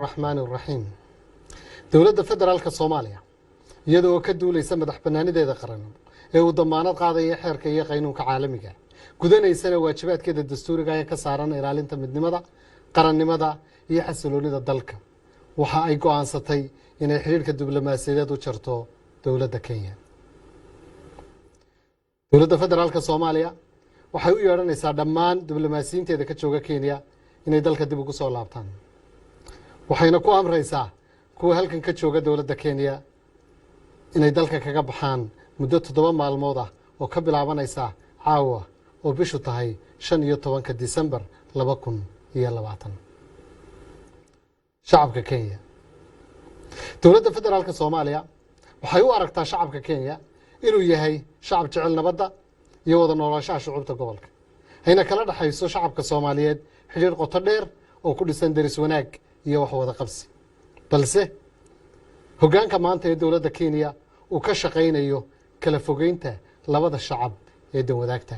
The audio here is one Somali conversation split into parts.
الرحمن الرحيم. دولة فدرالك الصومالية iyadoo ka duulaysa madax banaanideeda qaran ee uu damaanad qaadaya xeerka iyo qaynuunka caalamiga gudanaysana waajibaadkeeda dastuuriga ee ka saaran ilaalinta midnimada qarannimada iyo xasiloonida dalka waxa ay go'aansatay inay xiriirka diblomaasiyadeed u jarto dowladda Kenya. Dowladda federaalka Soomaaliya waxay u yeeranaysaa dhammaan diblomaasiyiinteeda ka jooga Kenya inay dalka dib ugu soo laabtaan. waxayna ku amraysaa kuwa halkan ka jooga dowladda Kenya inay dalka kaga baxaan muddo 7 maalmood ah oo ka bilaabanaysa caawa oo bishu tahay 15 December 2020. shacabka Kenya dowladda federaalka Soomaaliya waxay u aragtaa shacabka Kenya inuu yahay shacab jecel nabadda iyo wada noolaanshaha shucuubta gobolka hayna kala dhaxayso shacabka Soomaaliyeed xiriir qoto dheer oo ku dhisan deris wanaag iyo wax wada qabsi balse hoggaanka maanta ee dowladda Kenya uu ka shaqeynayo kala fogeynta labada shacab ee wadaagta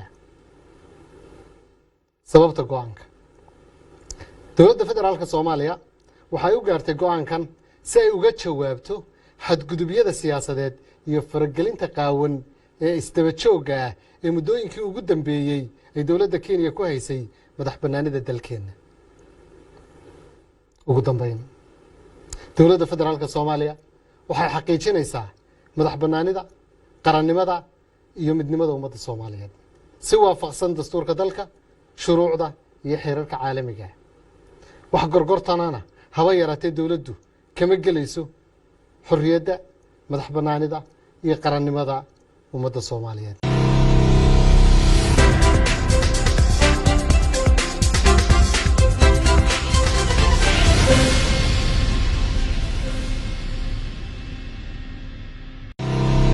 sababta go'aanka dowladda federaalka Soomaaliya waxay u gaartay go'aankan si ay uga jawaabto xadgudubyada siyaasadeed iyo faragelinta qaawan ee isdaba joogga ah ee muddooyinkii ugu dambeeyay ay dowladda Kenya ku haysay madax banaanida dalkeena. ugu dambeyn dowladda federaalka Soomaaliya waxay xaqiijinaysaa madax banaanida qarannimada iyo midnimada ummadda Soomaaliyeed si waafaqsan dastuurka dalka shuruucda iyo xeerarka caalamiga ah. wax gorgortanana haba yaraatee dowladdu kama gelayso xorriyadda madax banaanida iyo qarannimada ummadda Soomaaliyeed.